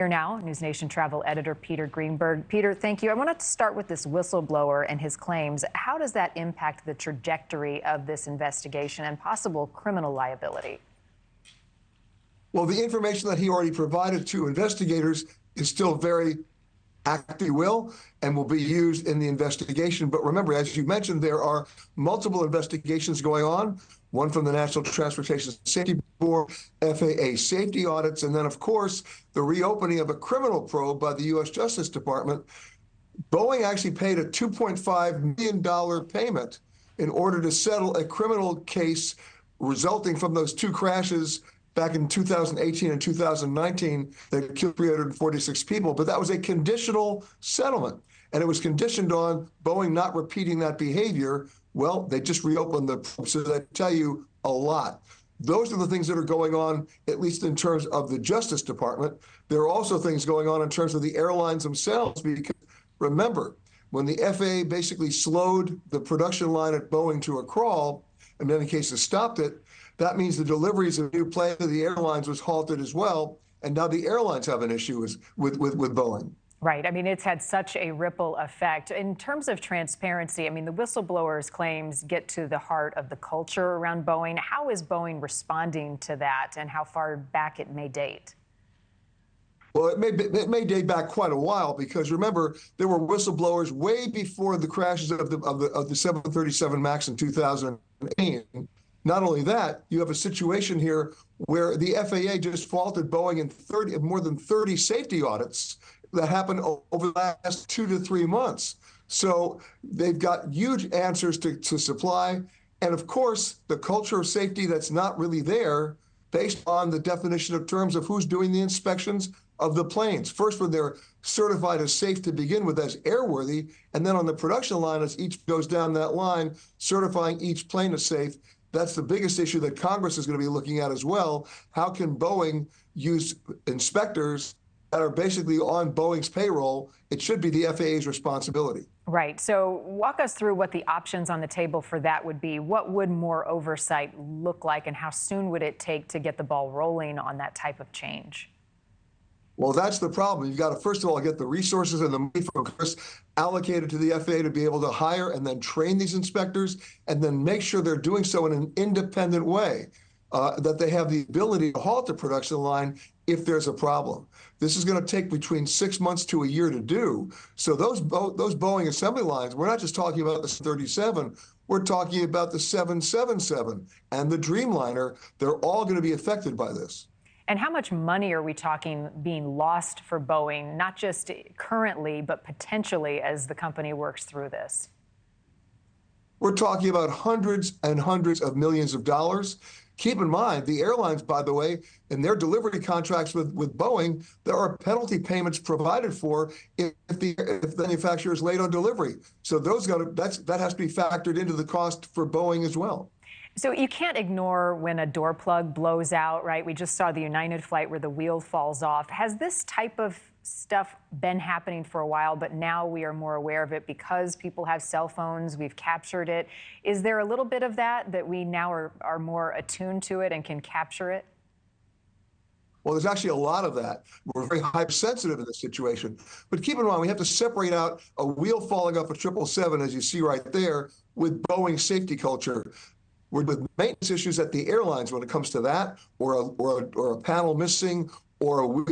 Here now, NewsNation travel editor Peter Greenberg. Peter, thank you. I wanted to start with this whistleblower and his claims. How does that impact the trajectory of this investigation and possible criminal liability? Well, the information that he already provided to investigators is still very active, and will be used in the investigation. But remember, as you mentioned, there are multiple investigations going on, one from the National Transportation Safety Board, FAA safety audits, and then, of course, the reopening of a criminal probe by the U.S. Justice Department. Boeing actually paid a $2.5 million payment in order to settle a criminal case resulting from those two crashes back in 2018 and 2019 that killed 346 people. But that was a conditional settlement, and it was conditioned on Boeing not repeating that behavior. Well, they just reopened the probe, so that tell you a lot. Those are the things that are going on, at least in terms of the Justice Department. There are also things going on in terms of the airlines themselves, because remember, when the FAA basically slowed the production line at Boeing to a crawl, in many cases stopped it, that means the deliveries of new planes to the airlines was halted as well. And now the airlines have an issue with Boeing. Right. I mean, it's had such a ripple effect. In terms of transparency, I mean, the whistleblower's claims get to the heart of the culture around Boeing. How is Boeing responding to that, and how far back it may date? Well, it may date back quite a while, because remember, there were whistleblowers way before the crashes of the 737 MAX in 2008. Not only that, you have a situation here where the FAA just faulted Boeing in more than 30 safety audits that happened over the last 2 to 3 months. So they've got huge answers to supply. And of course, the culture of safety that's not really there based on the definition of terms of who's doing the inspections of the planes. First, when they're certified as safe to begin with, as airworthy, and then on the production line, as each goes down that line, certifying each plane as safe. That's the biggest issue that Congress is going to be looking at as well. How can Boeing use inspectors that are basically on Boeing's payroll? It should be the FAA's responsibility. Right. So walk us through what the options on the table for that would be. What would more oversight look like, and how soon would it take to get the ball rolling on that type of change? Well, that's the problem. You've got to, first of all, get the resources and the money from Congress allocated to the FAA to be able to hire and then train these inspectors, and then make sure they're doing so in an independent way, that they have the ability to halt the production line if there's a problem. This is going to take between 6 months to a year to do. So those Boeing assembly lines, we're not just talking about the 37, we're talking about the 777 and the Dreamliner. They're all going to be affected by this. And how much money are we talking being lost for Boeing, not just currently, but potentially as the company works through this? We're talking about hundreds and hundreds of millions of dollars. Keep in mind, the airlines, by the way, in their delivery contracts with Boeing, there are penalty payments provided for if the manufacturer is late on delivery. So that has to be factored into the cost for Boeing as well. So you can't ignore when a door plug blows out, right? We just saw the United flight where the wheel falls off. Has this type of stuff been happening for a while, but now we are more aware of it because people have cell phones, we've captured it? Is there a little bit of that we now are more attuned to it and can capture it? Well, there's actually a lot of that. We're very hypersensitive in this situation. But keep in mind, we have to separate out a wheel falling off a 777, as you see right there, with Boeing safety culture. With maintenance issues at the airlines when it comes to that, or a panel missing, or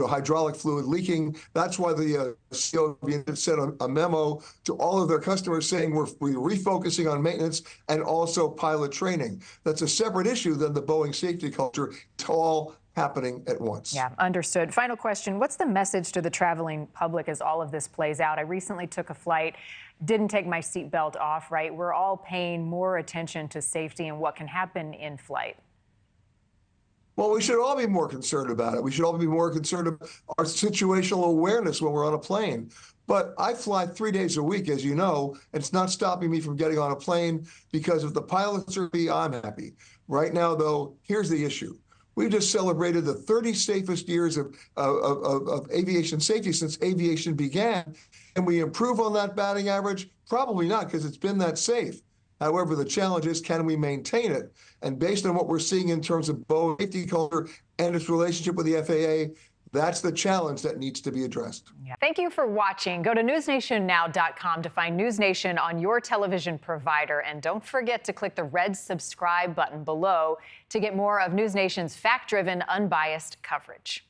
hydraulic fluid leaking. That's why the CEO sent a memo to all of their customers saying we're refocusing on maintenance and also pilot training. That's a separate issue than the Boeing safety culture. It's all happening at once. Yeah, understood. Final question. What's the message to the traveling public as all of this plays out? I recently took a flight, didn't take my seatbelt off, right? We're all paying more attention to safety and what can happen in flight. Well, we should all be more concerned about it. We should all be more concerned about our situational awareness when we're on a plane. But I fly 3 days a week, as you know, and it's not stopping me from getting on a plane, because if the pilots are happy, I'm happy. Right now, though, here's the issue. We've just celebrated the 30 safest years of aviation safety since aviation began. Can we improve on that batting average? Probably not, because it's been that safe. However, the challenge is, can we maintain it? And based on what we're seeing in terms of Boeing safety culture and its relationship with the FAA, That's the challenge that needs to be addressed. Yeah. Thank you for watching. Go to newsnationnow.com to find NewsNation on your television provider. And don't forget to click the red subscribe button below to get more of NewsNation's fact-driven, unbiased coverage.